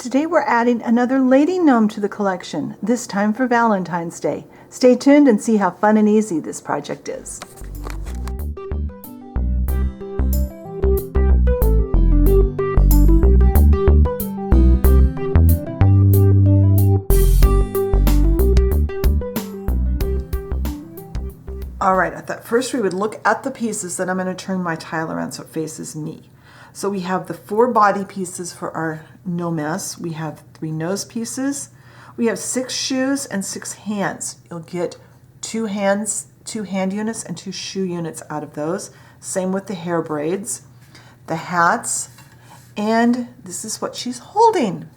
Today we're adding another lady gnome to the collection, this time for Valentine's Day. Stay tuned and see how fun and easy this project is. Alright, I thought first we would look at the pieces, then I'm going to turn my tile around so it faces me. So we have the 4 body pieces for our Gnomess. We have 3 nose pieces. We have 6 shoes and 6 hands. You'll get 2 hands, 2 hand units and 2 shoe units out of those. Same with the hair braids, the hats, and this is what she's holding.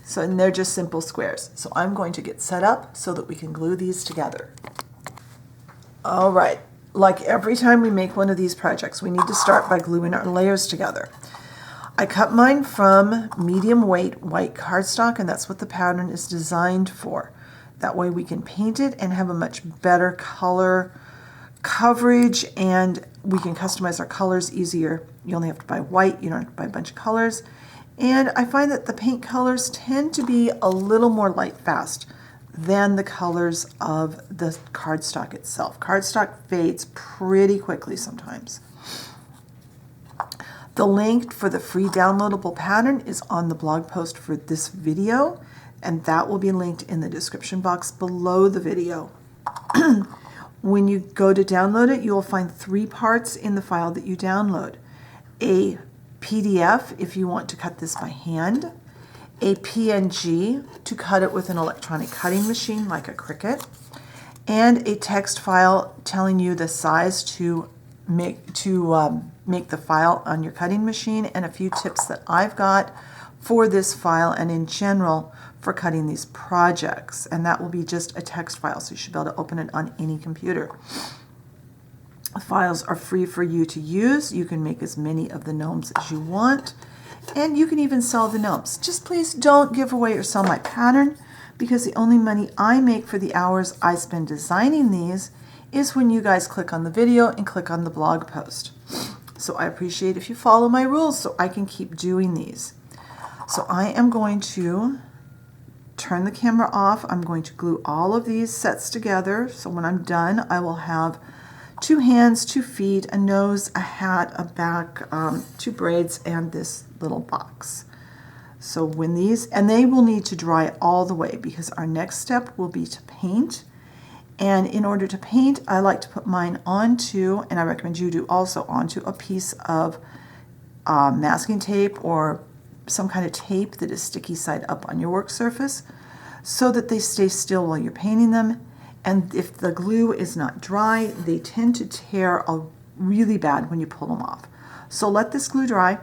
So, and they're just simple squares. So I'm going to get set up so that we can glue these together. All right. Like every time we make one of these projects, we need to start by gluing our layers together. I cut mine from medium weight white cardstock, and that's what the pattern is designed for. That way we can paint it and have a much better color coverage, and we can customize our colors easier. You only have to buy white, you don't have to buy a bunch of colors. And I find that the paint colors tend to be a little more light fast than the colors of the cardstock itself. Cardstock fades pretty quickly sometimes. The link for the free downloadable pattern is on the blog post for this video, and that will be linked in the description box below the video. When you go to download it, you will find 3 parts in the file that you download. A PDF if you want to cut this by hand, a PNG to cut it with an electronic cutting machine like a Cricut, and a text file telling you the size to make the file on your cutting machine, and a few tips that I've got for this file and in general for cutting these projects. And that will be just a text file, so you should be able to open it on any computer. The files are free for you to use. You can make as many of the gnomes as you want. And you can even sell the gnomes. Just please don't give away or sell my pattern, because the only money I make for the hours I spend designing these is when you guys click on the video and click on the blog post. So I appreciate if you follow my rules so I can keep doing these. So I am going to turn the camera off. I'm going to glue all of these sets together. So when I'm done, I will have 2 hands, 2 feet, a nose, a hat, a back, 2 braids, and this little box. So when these, and they will need to dry all the way, because our next step will be to paint. And in order to paint, I like to put mine onto, and I recommend you do also, onto a piece of masking tape or some kind of tape that is sticky side up on your work surface, so that they stay still while you're painting them. And if the glue is not dry, they tend to tear really bad when you pull them off. So let this glue dry,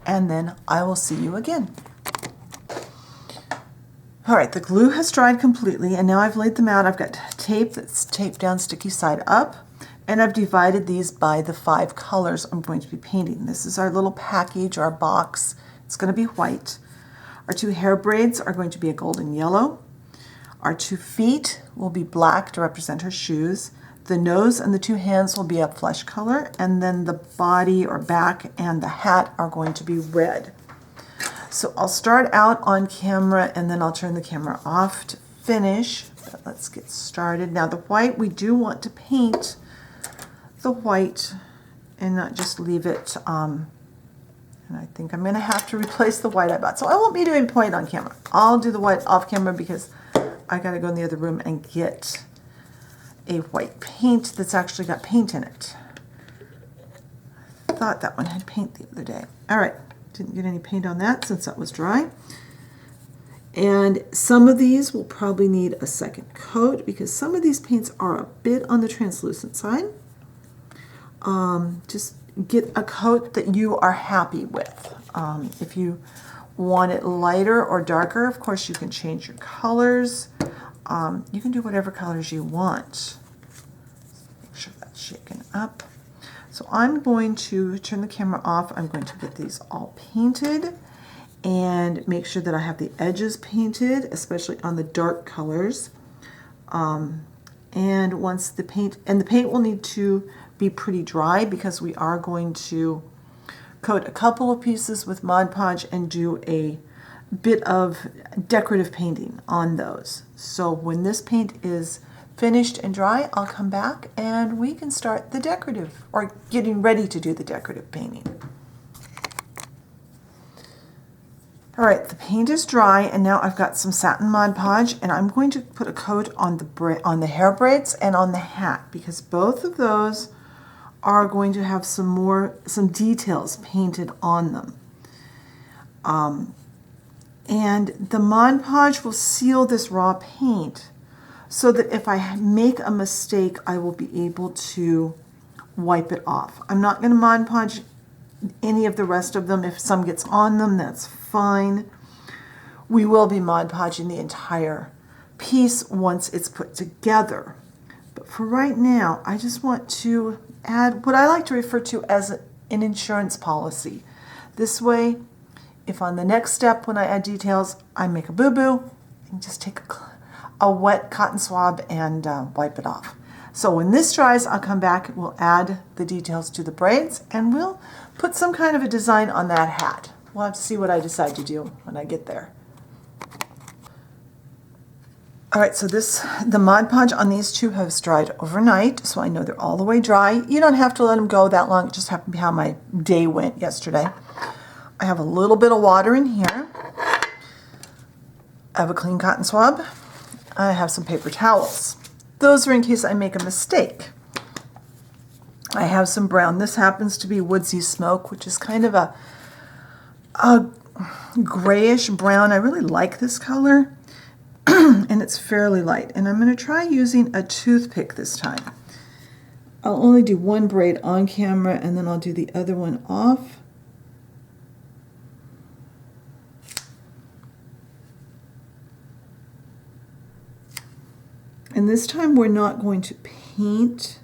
and then I will see you again. All right, the glue has dried completely, and now I've laid them out. I've got tape that's taped down sticky side up, and I've divided these by the 5 colors I'm going to be painting. This is our little package, our box. It's going to be white. Our 2 hair braids are going to be a golden yellow. Our 2 feet will be black to represent her shoes. The nose and the 2 hands will be a flesh color, and then the body or back and the hat are going to be red. So I'll start out on camera, and then I'll turn the camera off to finish. But let's get started. Now the white, we do want to paint the white and not just leave it, and I think I'm going to have to replace the white I bought. So I won't be doing white on camera. I'll do the white off camera because I got to go in the other room and get a white paint that's actually got paint in it. I thought that one had paint the other day. All right, didn't get any paint on that since that was dry. And some of these will probably need a second coat, because some of these paints are a bit on the translucent side. Just get a coat that you are happy with. If you want it lighter or darker, of course you can change your colors. You can do whatever colors you want. Make sure that's shaken up. So I'm going to turn the camera off. I'm going to get these all painted and make sure that I have the edges painted, especially on the dark colors. And once the paint will need to be pretty dry, because we are going to coat a couple of pieces with Mod Podge and do a bit of decorative painting on those. So when this paint is finished and dry, I'll come back and we can start the decorative, or getting ready to do the decorative painting. All right, the paint is dry, and now I've got some satin Mod Podge, and I'm going to put a coat on the hair braids and on the hat, because both of those are going to have some details painted on them. And the Mod Podge will seal this raw paint so that if I make a mistake, I will be able to wipe it off. I'm not going to Mod Podge any of the rest of them. If some gets on them, that's fine. We will be Mod Podging the entire piece once it's put together. But for right now, I just want to add what I like to refer to as an insurance policy. This way, if on the next step when I add details, I make a boo-boo, I can just take a wet cotton swab and wipe it off. So when this dries, I'll come back, we'll add the details to the braids, and we'll put some kind of a design on that hat. We'll have to see what I decide to do when I get there. All right, so the Mod Podge on these two has dried overnight, so I know they're all the way dry. You don't have to let them go that long. It just happened to be how my day went yesterday. I have a little bit of water in here. I have a clean cotton swab. I have some paper towels. Those are in case I make a mistake. I have some brown. This happens to be Woodsy Smoke, which is kind of a grayish brown. I really like this color, and it's fairly light. And I'm going to try using a toothpick this time. I'll only do one braid on camera, and then I'll do the other one off. And this time we're not going to paint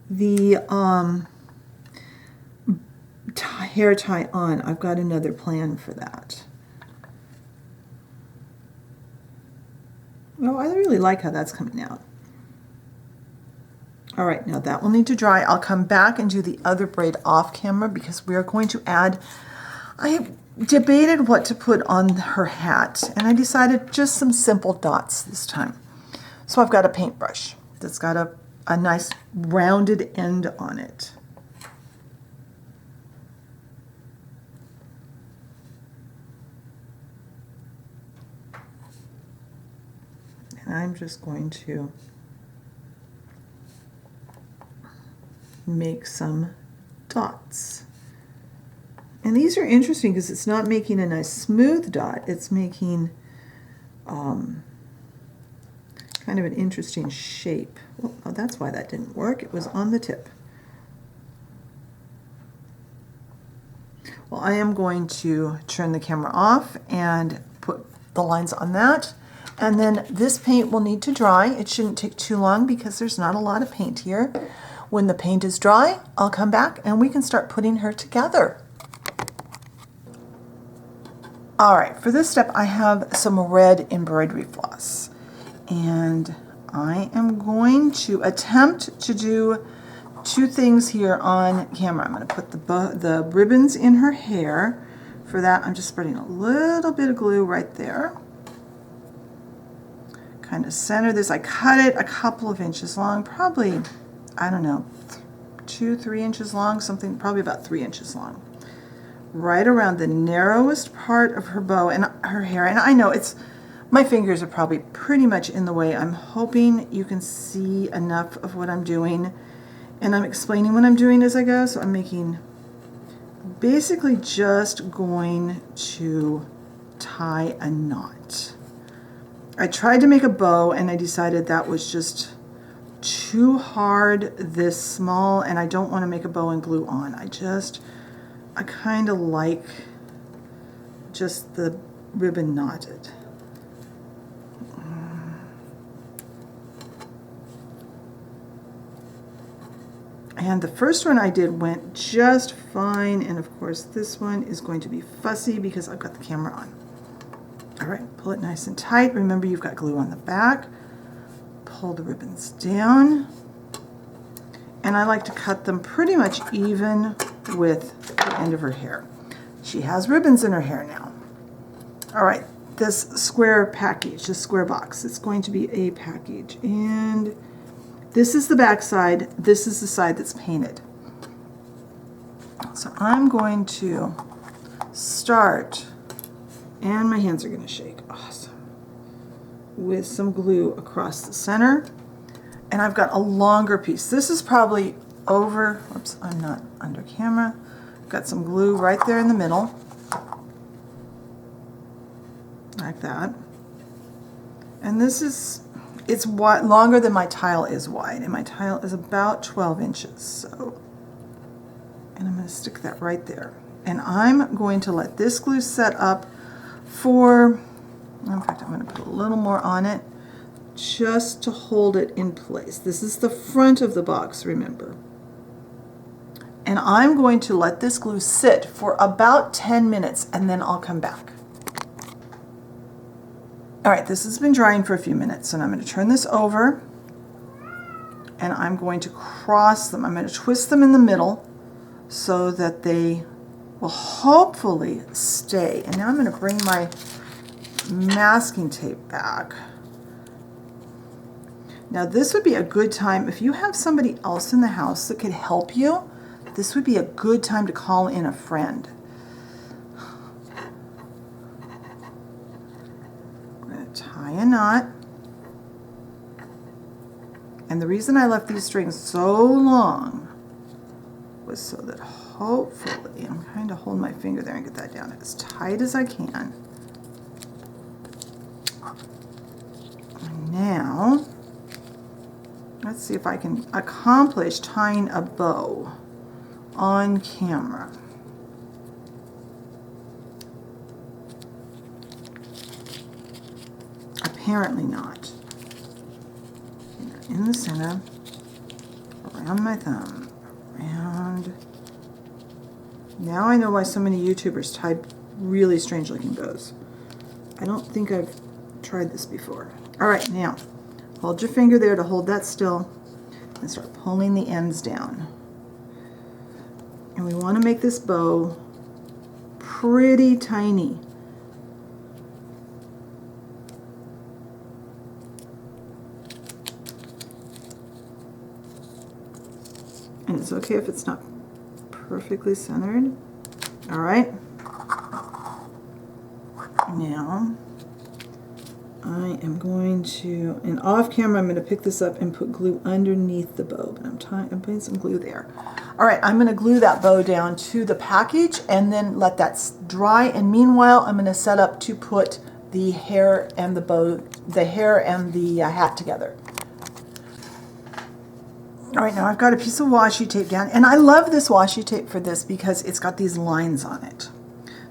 the hair tie on. I've got another plan for that. Oh, I really like how that's coming out. All right, now that will need to dry. I'll come back and do the other braid off camera because we are going to add, I debated what to put on her hat, and I decided just some simple dots this time. So I've got a paintbrush that's got a nice rounded end on it. And I'm just going to make some dots. And these are interesting because it's not making a nice smooth dot, it's making kind of an interesting shape. Well, oh, that's why that didn't work. It was on the tip. Well, I am going to turn the camera off and put the lines on that. And then this paint will need to dry. It shouldn't take too long because there's not a lot of paint here. When the paint is dry, I'll come back and we can start putting her together. All right, for this step, I have some red embroidery floss. And I am going to attempt to do two things here on camera. I'm going to put the ribbons in her hair. For that, I'm just spreading a little bit of glue right there. Kind of center this. I cut it a couple of inches long, probably, I don't know, 2-3 inches long, something, probably about 3 inches long. Right around the narrowest part of her bow and her hair. And I know my fingers are probably pretty much in the way. I'm hoping you can see enough of what I'm doing, and I'm explaining what I'm doing as I go. So I'm basically just going to tie a knot. I tried to make a bow and I decided that was just too hard this small, and I don't want to make a bow and glue on. I kind of like just the ribbon knotted. And the first one I did went just fine, and of course this one is going to be fussy because I've got the camera on. All right, pull it nice and tight. Remember, you've got glue on the back. Pull the ribbons down. And I like to cut them pretty much even with the end of her hair. She has ribbons in her hair now. All right, this square package, this square box, it's going to be a package. And this is the back side. This is the side that's painted. So I'm going to start, and my hands are going to shake. Awesome. With some glue across the center. And I've got a longer piece. This is probably over, oops, I'm not under camera. Got some glue right there in the middle. Like that. And this is, it's wide, longer than my tile is wide. And my tile is about 12 inches. So, and I'm going to stick that right there. And I'm going to let this glue set up for, in fact, I'm going to put a little more on it just to hold it in place. This is the front of the box, remember. And I'm going to let this glue sit for about 10 minutes and then I'll come back. All right, this has been drying for a few minutes, and I'm going to turn this over and I'm going to cross them. I'm going to twist them in the middle so that they will hopefully stay. And now I'm going to bring my masking tape back. Now this would be a good time, if you have somebody else in the house that could help you, this would be a good time to call in a friend. We're going to tie a knot. And the reason I left these strings so long was so that hopefully, I'm trying to hold my finger there and get that down as tight as I can. And now, let's see if I can accomplish tying a bow on camera. Apparently not. In the center, around my thumb, around. Now I know why so many YouTubers tie really strange looking bows. I don't think I've tried this before. All right, now hold your finger there to hold that still and start pulling the ends down. And we want to make this bow pretty tiny. And it's okay if it's not perfectly centered. All right. Now, I am going to, and off camera, I'm going to pick this up and put glue underneath the bow, but I'm putting some glue there. All right, I'm going to glue that bow down to the package and then let that dry. And meanwhile, I'm going to set up to put the hair and the bow, the hair and the hat together. All right, now I've got a piece of washi tape down, and I love this washi tape for this because it's got these lines on it.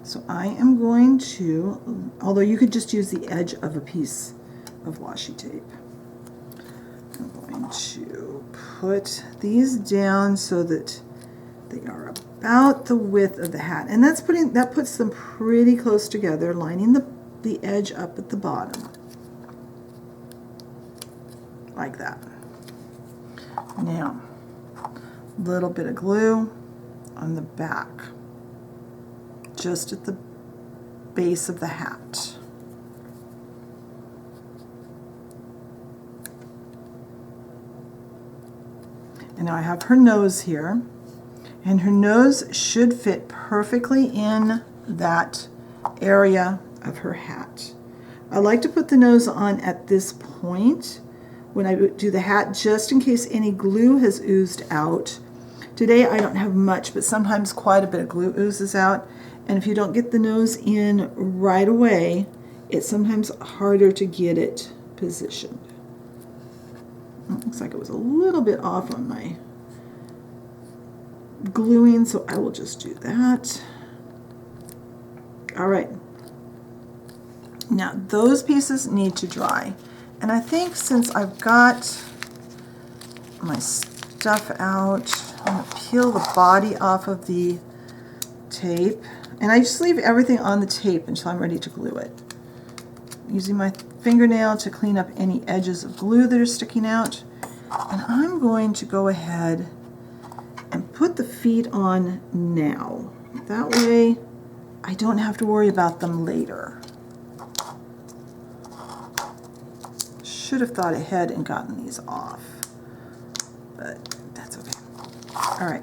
So I am going to, although you could just use the edge of a piece of washi tape. I'm going to put these down so that they are about the width of the hat. And that puts them pretty close together, lining the edge up at the bottom. Like that. Now, a little bit of glue on the back, just at the base of the hat. And now I have her nose here, and her nose should fit perfectly in that area of her hat. I like to put the nose on at this point when I do the hat, just in case any glue has oozed out. Today I don't have much, but sometimes quite a bit of glue oozes out. And if you don't get the nose in right away, it's sometimes harder to get it positioned. It looks like it was a little bit off on my gluing, so I will just do that. All right. Now those pieces need to dry. And I think since I've got my stuff out, I'm going to peel the body off of the tape. And I just leave everything on the tape until I'm ready to glue it. Using my fingernail to clean up any edges of glue that are sticking out. And I'm going to go ahead and put the feet on now. That way I don't have to worry about them later. should have thought ahead and gotten these off, but that's okay. All right.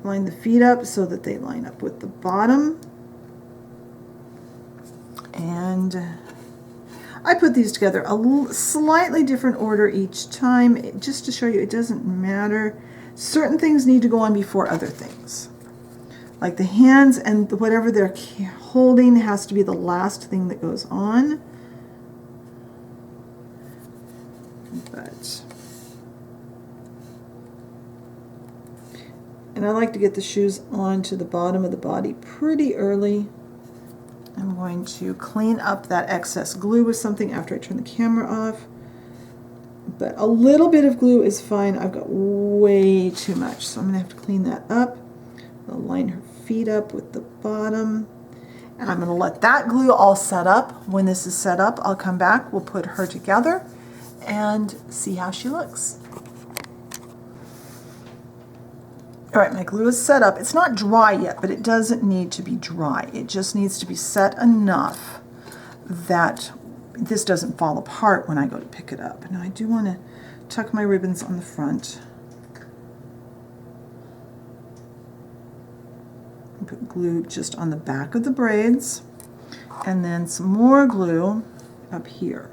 Line the feet up so that they line up with the bottom. And I put these together a slightly different order each time, just to show you it doesn't matter. Certain things need to go on before other things. Like the hands and whatever they're holding has to be the last thing that goes on. And I like to get the shoes onto the bottom of the body pretty early. I'm going to clean up that excess glue with something after I turn the camera off. But a little bit of glue is fine. I've got way too much, so I'm going to have to clean that up. I'll line her feet up with the bottom. And I'm going to let that glue all set up. When this is set up, I'll come back, we'll put her together and see how she looks. All right, my glue is set up. It's not dry yet, but it doesn't need to be dry. It just needs to be set enough that this doesn't fall apart when I go to pick it up. Now I do want to tuck my ribbons on the front. And put glue just on the back of the braids, and then some more glue up here,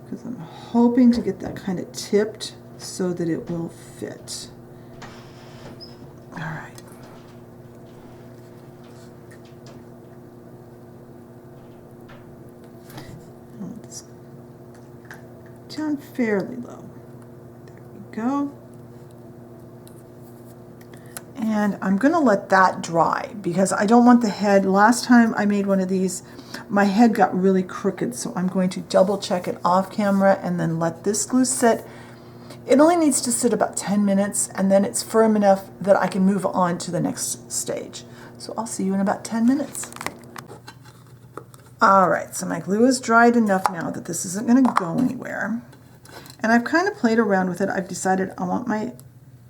because I'm hoping to get that kind of tipped so that it will fit. All right. Let's down fairly low. There we go. And I'm going to let that dry because I don't want the head. Last time I made one of these, my head got really crooked, so I'm going to double check it off camera and then let this glue sit. It only needs to sit about 10 minutes, and then it's firm enough that I can move on to the next stage. So I'll see you in about 10 minutes. All right, so my glue is dried enough now that this isn't going to go anywhere. And I've kind of played around with it. I've decided I want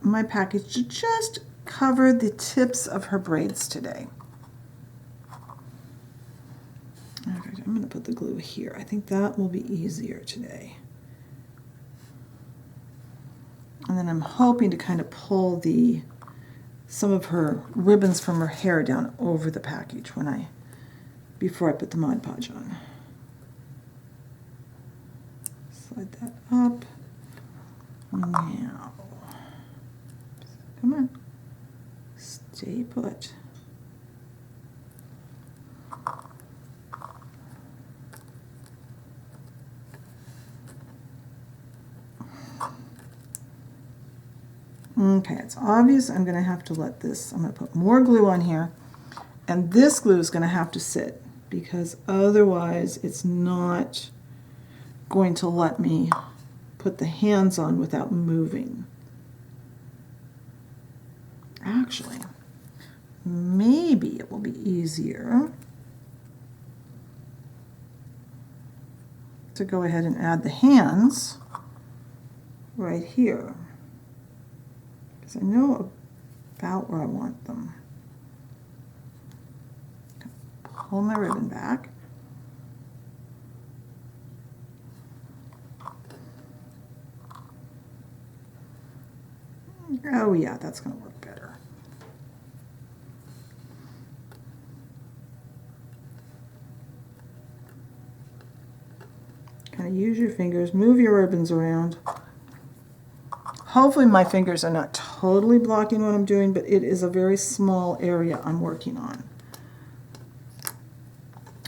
my package to just cover the tips of her braids today. Okay, I'm going to put the glue here. I think that will be easier today. And then I'm hoping to kind of pull some of her ribbons from her hair down over the package before I put the Mod Podge on. Slide that up. Now, come on, stay put. Okay, it's obvious I'm going to have to let this, I'm going to put more glue on here, and this glue is going to have to sit because otherwise it's not going to let me put the hands on without moving. Actually, maybe it will be easier to go ahead and add the hands right here. I know about where I want them. Pull my ribbon back. Oh yeah, that's going to work better. Kind of use your fingers, move your ribbons around. Hopefully my fingers are not totally blocking what I'm doing, but it is a very small area I'm working on.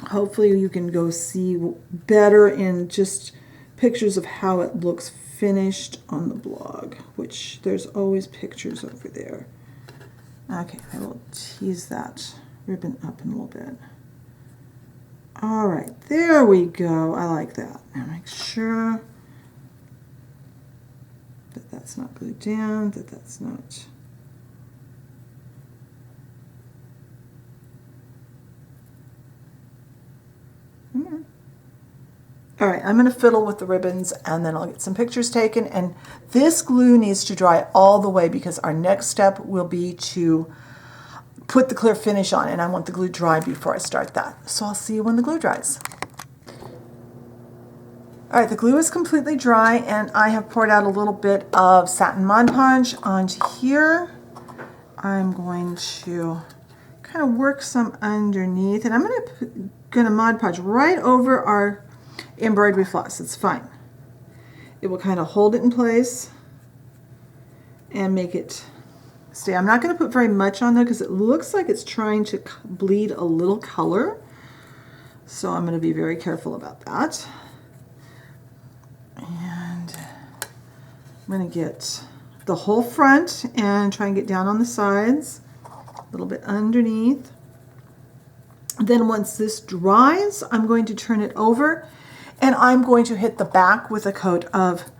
Hopefully you can go see better in just pictures of how it looks finished on the blog, which there's always pictures over there. Okay, I will tease that ribbon up in a little bit. All right, there we go. I like that. Now make sure that that's not glued down, that that's not. All right, I'm going to fiddle with the ribbons and then I'll get some pictures taken. And this glue needs to dry all the way because our next step will be to put the clear finish on, and I want the glue dry before I start that. So I'll see you when the glue dries. All right, the glue is completely dry, and I have poured out a little bit of satin Mod Podge onto here. I'm going to kind of work some underneath, and I'm gonna Mod Podge right over our embroidery floss. It's fine. It will kind of hold it in place and make it stay. I'm not going to put very much on though, because it looks like it's trying to bleed a little color. So I'm going to be very careful about that. And I'm going to get the whole front and try and get down on the sides, a little bit underneath. Then once this dries, I'm going to turn it over, and I'm going to hit the back with a coat of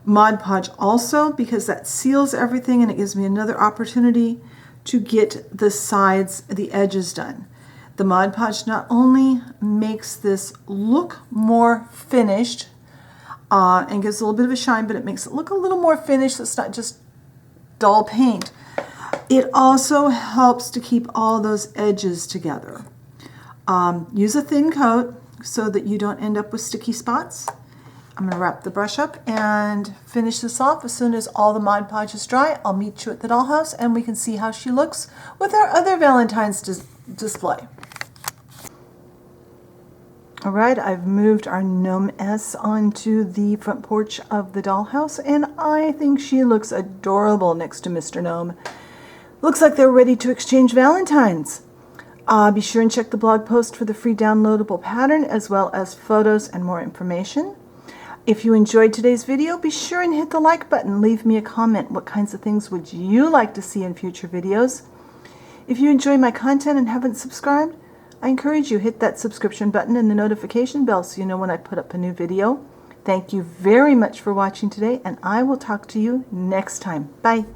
Mod Podge also, because that seals everything and it gives me another opportunity to get the sides, the edges done. The Mod Podge not only makes this look more finished and gives a little bit of a shine, but it makes it look a little more finished so it's not just dull paint. It also helps to keep all those edges together. Use a thin coat so that you don't end up with sticky spots. I'm going to wrap the brush up and finish this off. As soon as all the Mod Podge is dry, I'll meet you at the dollhouse and we can see how she looks with our other Valentine's display. All right, I've moved our Gnomess onto the front porch of the dollhouse, and I think she looks adorable next to Mr. Gnome. Looks like they're ready to exchange Valentines. Be sure and check the blog post for the free downloadable pattern, as well as photos and more information. If you enjoyed today's video, be sure and hit the like button. Leave me a comment. What kinds of things would you like to see in future videos? If you enjoy my content and haven't subscribed, I encourage you to hit that subscription button and the notification bell so you know when I put up a new video. Thank you very much for watching today, and I will talk to you next time. Bye.